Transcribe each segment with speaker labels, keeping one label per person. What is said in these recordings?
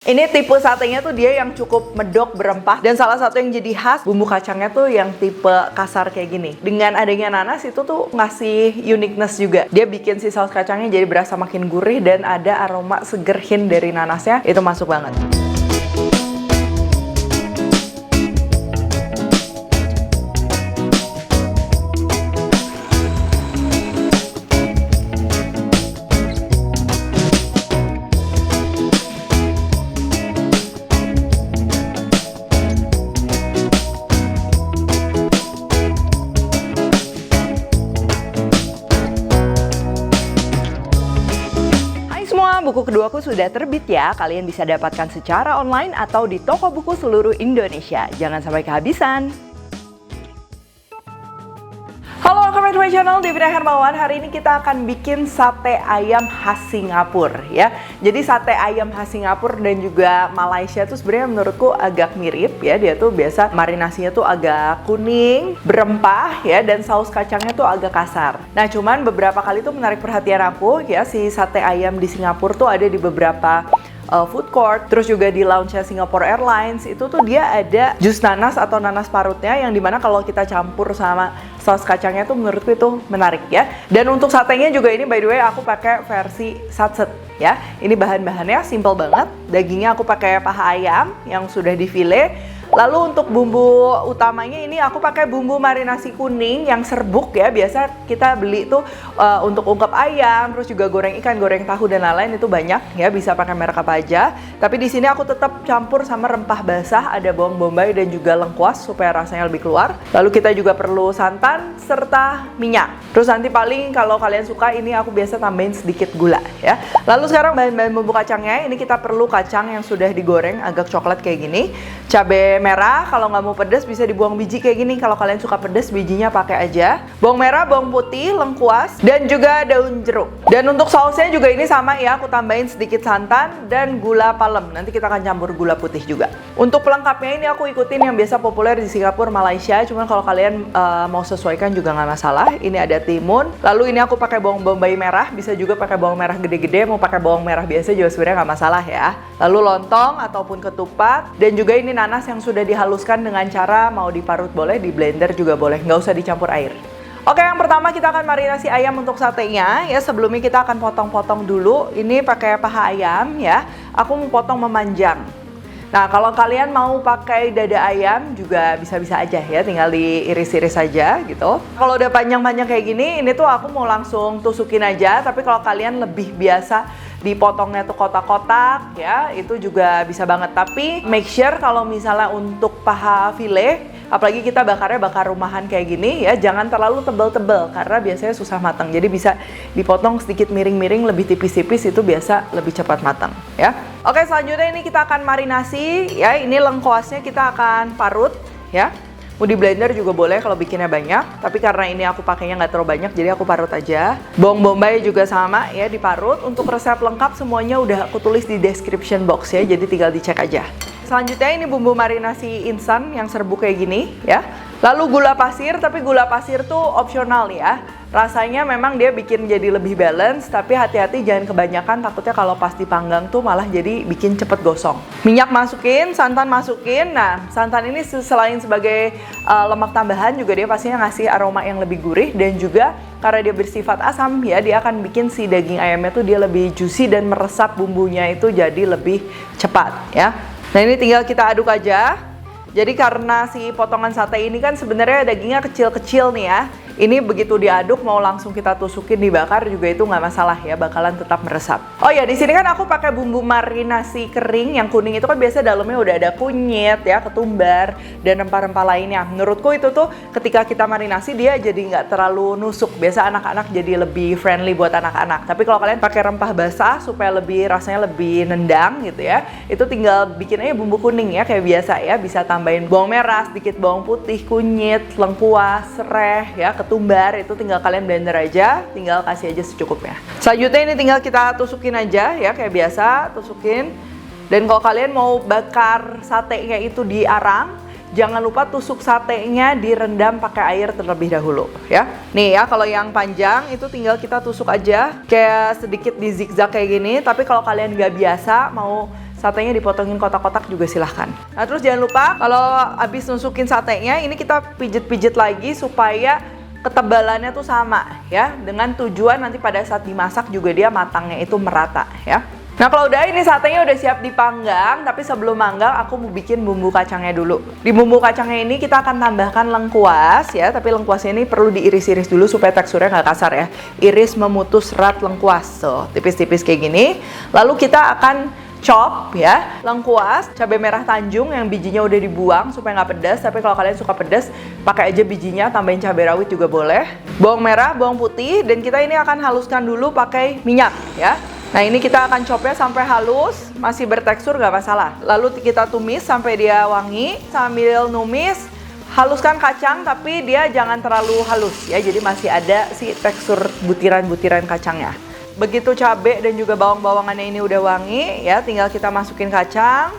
Speaker 1: Ini tipe satenya tuh dia yang cukup medok berempah, dan salah satu yang jadi khas bumbu kacangnya tuh yang tipe kasar kayak gini. Dengan adanya nanas itu tuh ngasih uniqueness juga. Dia bikin si saus kacangnya jadi berasa makin gurih dan ada aroma seger hint dari nanasnya, itu masuk banget. Buku keduaku sudah terbit ya, kalian bisa dapatkan secara online atau di toko buku seluruh Indonesia. Jangan sampai kehabisan. Halo, welcome back to my channel, Devina Hermawan. Hari ini kita akan bikin sate ayam khas Singapura ya. Jadi sate ayam khas Singapura dan juga Malaysia tuh sebenarnya menurutku agak mirip ya. Dia tuh biasa marinasinya tuh agak kuning, berempah ya, dan saus kacangnya tuh agak kasar. Nah, cuman beberapa kali tuh menarik perhatian aku ya, si sate ayam di Singapura tuh ada di beberapa food court, terus juga di lounge Singapore Airlines itu tuh dia ada jus nanas atau nanas parutnya, yang dimana kalau kita campur sama saus kacangnya tuh menurutku itu menarik ya. Dan untuk satenya juga ini by the way aku pakai versi satset ya. Ini bahan-bahannya simple banget. Dagingnya aku pakai paha ayam yang sudah difile. Lalu untuk bumbu utamanya ini aku pakai bumbu marinasi kuning yang serbuk ya. Biasa kita beli tuh untuk ungkep ayam, terus juga goreng ikan, goreng tahu dan lain-lain itu banyak ya. Bisa pakai merek apa aja. Tapi di sini aku tetap campur sama rempah basah, ada bawang bombay dan juga lengkuas supaya rasanya lebih keluar. Lalu kita juga perlu santan serta minyak. Terus nanti paling kalau kalian suka ini aku biasa tambahin sedikit gula ya. Lalu sekarang bahan-bahan bumbu kacangnya ini kita perlu kacang yang sudah digoreng agak coklat kayak gini. Cabai merah, kalau nggak mau pedas bisa dibuang biji kayak gini. Kalau kalian suka pedas, bijinya pakai aja. Bawang merah, bawang putih, lengkuas, dan juga daun jeruk. Dan untuk sausnya juga ini sama ya, aku tambahin sedikit santan dan gula palem. Nanti kita akan campur gula putih juga. Untuk pelengkapnya ini aku ikutin yang biasa populer di Singapura, Malaysia. Cuman kalau kalian mau sesuaikan juga nggak masalah. Ini ada timun. Lalu ini aku pakai bawang bombay merah. Bisa juga pakai bawang merah gede-gede. Mau pakai bawang merah biasa juga sebenarnya nggak masalah ya. Lalu lontong ataupun ketupat. Dan juga ini nanas yang sudah dihaluskan dengan cara mau diparut boleh, di blender juga boleh, nggak usah dicampur air. Oke, yang pertama kita akan marinasi ayam untuk satenya ya. Sebelumnya kita akan potong-potong dulu. Ini pakai paha ayam ya. Aku mau potong memanjang. Nah, kalau kalian mau pakai dada ayam juga bisa-bisa aja ya, tinggal diiris-iris aja gitu. Kalau udah panjang-panjang kayak gini, ini tuh aku mau langsung tusukin aja. Tapi kalau kalian lebih biasa dipotongnya tuh kotak-kotak ya, itu juga bisa banget. Tapi make sure kalau misalnya untuk paha file, apalagi kita bakarnya bakar rumahan kayak gini ya, jangan terlalu tebel-tebel karena biasanya susah matang. Jadi bisa dipotong sedikit miring-miring, lebih tipis-tipis, itu biasa lebih cepat matang ya. Oke, selanjutnya ini kita akan marinasi ya. Ini lengkuasnya kita akan parut ya. Mau di blender juga boleh kalau bikinnya banyak, tapi karena ini aku pakainya nggak terlalu banyak, jadi aku parut aja. Bawang bombay juga sama ya, diparut. Untuk resep lengkap semuanya udah aku tulis di description box ya, jadi tinggal dicek aja. Selanjutnya ini bumbu marinasi instan yang serbuk kayak gini ya. Lalu gula pasir, tapi gula pasir tuh opsional ya. Rasanya memang dia bikin jadi lebih balance, tapi hati-hati jangan kebanyakan, takutnya kalau pas dipanggang tuh malah jadi bikin cepet gosong. Minyak masukin, santan masukin. Nah, santan ini selain sebagai lemak tambahan juga dia pastinya ngasih aroma yang lebih gurih, dan juga karena dia bersifat asam ya, dia akan bikin si daging ayamnya tuh dia lebih juicy dan meresap bumbunya itu jadi lebih cepat ya. Nah, ini tinggal kita aduk aja. Jadi karena si potongan sate ini kan sebenarnya dagingnya kecil-kecil nih ya. Ini begitu diaduk mau langsung kita tusukin dibakar juga itu nggak masalah ya, bakalan tetap meresap. Oh ya, di sini kan aku pakai bumbu marinasi kering yang kuning itu kan biasa dalamnya udah ada kunyit ya, ketumbar dan rempah-rempah lainnya. Menurutku itu tuh ketika kita marinasi dia jadi nggak terlalu nusuk. Biasa anak-anak jadi lebih friendly buat anak-anak. Tapi kalau kalian pakai rempah basah supaya lebih rasanya lebih nendang gitu ya, itu tinggal bikin aja bumbu kuning ya kayak biasa ya. Bisa tambahin bawang merah, sedikit bawang putih, kunyit, lengkuas, sereh ya, ketumbar, itu tinggal kalian blender aja, tinggal kasih aja secukupnya. Selanjutnya ini tinggal kita tusukin aja ya kayak biasa, tusukin. Dan kalau kalian mau bakar satenya itu di arang, jangan lupa tusuk satenya direndam pakai air terlebih dahulu ya. Nih ya, kalau yang panjang itu tinggal kita tusuk aja kayak sedikit di zigzag kayak gini. Tapi kalau kalian nggak biasa mau satenya dipotongin kotak-kotak juga silahkan. Nah terus jangan lupa kalau habis nusukin satenya, ini kita pijet-pijet lagi supaya ketebalannya tuh sama ya, dengan tujuan nanti pada saat dimasak juga dia matangnya itu merata ya. Nah kalau udah ini satenya udah siap dipanggang, tapi sebelum manggang aku mau bikin bumbu kacangnya dulu. Di bumbu kacangnya ini kita akan tambahkan lengkuas ya, tapi lengkuasnya ini perlu diiris-iris dulu supaya teksturnya nggak kasar ya. Iris memutus serat lengkuas, so tipis-tipis kayak gini. Lalu kita akan chop ya, lengkuas, cabai merah Tanjung yang bijinya udah dibuang supaya nggak pedas. Tapi kalau kalian suka pedas, pakai aja bijinya, tambahin cabai rawit juga boleh. Bawang merah, bawang putih, dan kita ini akan haluskan dulu pakai minyak ya. Nah ini kita akan chopnya sampai halus, masih bertekstur nggak masalah. Lalu kita tumis sampai dia wangi. Sambil numis, haluskan kacang tapi dia jangan terlalu halus ya, jadi masih ada si tekstur butiran-butiran kacangnya. Begitu cabai dan juga bawang-bawangannya ini udah wangi ya, tinggal kita masukin kacang,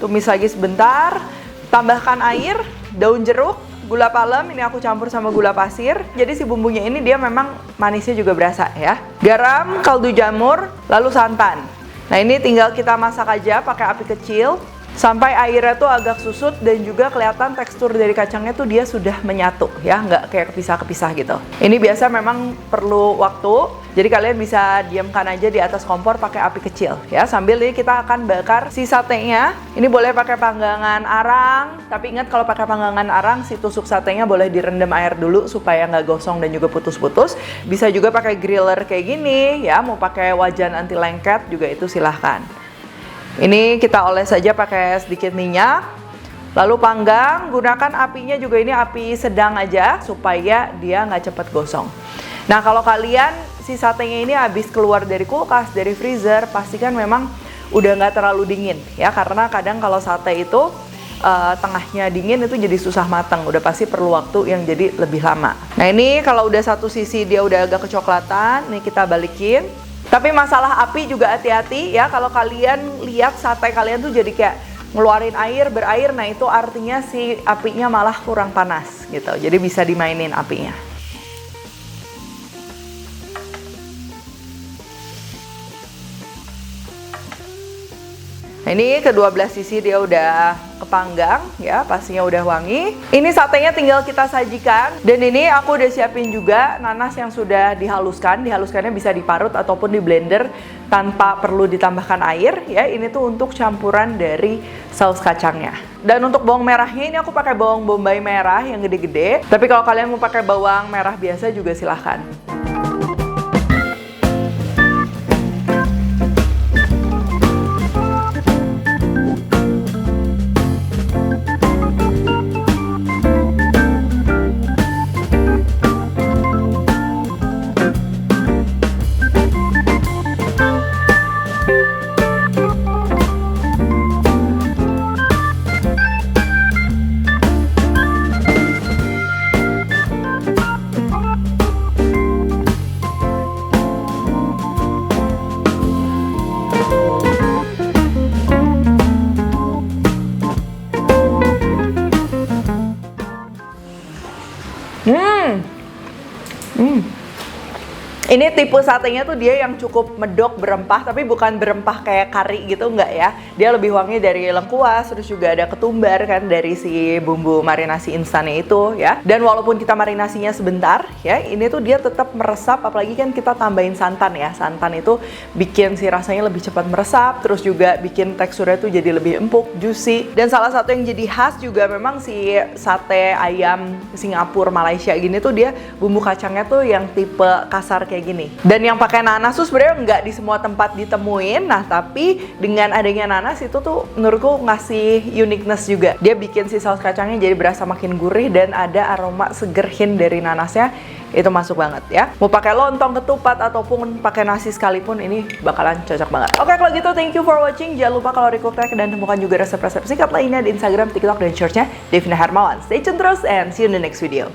Speaker 1: tumis lagi sebentar, tambahkan air, daun jeruk, gula palem, ini aku campur sama gula pasir. Jadi si bumbunya ini dia memang manisnya juga berasa ya. Garam, kaldu jamur, lalu santan. Nah ini tinggal kita masak aja pakai api kecil sampai airnya tuh agak susut dan juga kelihatan tekstur dari kacangnya tuh dia sudah menyatu ya, nggak kayak kepisah-kepisah gitu. Ini biasa memang perlu waktu, jadi kalian bisa diamkan aja di atas kompor pakai api kecil ya. Sambil ini kita akan bakar si satenya. Ini boleh pakai panggangan arang, tapi ingat kalau pakai panggangan arang si tusuk satenya boleh direndam air dulu supaya nggak gosong dan juga putus-putus. Bisa juga pakai griller kayak gini ya, mau pakai wajan anti lengket juga itu silahkan. Ini kita oles saja pakai sedikit minyak, lalu panggang. Gunakan apinya juga ini api sedang aja supaya dia nggak cepat gosong. Nah kalau kalian si satenya ini habis keluar dari kulkas, dari freezer, pastikan memang udah nggak terlalu dingin ya, karena kadang kalau sate itu tengahnya dingin itu jadi susah matang, udah pasti perlu waktu yang jadi lebih lama. Nah ini kalau udah satu sisi dia udah agak kecoklatan, nih kita balikin. Tapi masalah api juga hati-hati ya, kalau kalian lihat sate kalian tuh jadi kayak ngeluarin air, berair, nah itu artinya si apinya malah kurang panas gitu. Jadi bisa dimainin apinya. Nah, ini kedua belah sisi dia udah kepanggang ya, pastinya udah wangi. Ini satenya tinggal kita sajikan. Dan ini aku udah siapin juga nanas yang sudah dihaluskan. Dihaluskannya bisa diparut ataupun di blender tanpa perlu ditambahkan air ya. Ini tuh untuk campuran dari saus kacangnya. Dan untuk bawang merahnya ini aku pakai bawang bombay merah yang gede-gede. Tapi kalau kalian mau pakai bawang merah biasa juga silahkan. Ini tipe satenya tuh dia yang cukup medok berempah, tapi bukan berempah kayak kari gitu, enggak ya. Dia lebih wangi dari lengkuas, terus juga ada ketumbar kan dari si bumbu marinasi instannya itu ya. Dan walaupun kita marinasinya sebentar ya, ini tuh dia tetap meresap, apalagi kan kita tambahin santan ya. Santan itu bikin si rasanya lebih cepat meresap, terus juga bikin teksturnya tuh jadi lebih empuk, juicy. Dan salah satu yang jadi khas juga memang si sate ayam Singapura, Malaysia gini tuh dia bumbu kacangnya tuh yang tipe kasar kayak gini. Dan yang pakai nanas tuh sebenarnya nggak di semua tempat ditemuin. Nah tapi dengan adanya nanas itu tuh menurutku ngasih uniqueness juga. Dia bikin si saus kacangnya jadi berasa makin gurih dan ada aroma seger hint dari nanasnya. Itu masuk banget ya. Mau pakai lontong, ketupat ataupun pakai nasi sekalipun ini bakalan cocok banget. Oke kalau gitu thank you for watching. Jangan lupa kalau request dan temukan juga resep-resep singkat lainnya di Instagram, TikTok dan Shorts-nya Devina Hermawan. Stay tune terus and see you in the next video.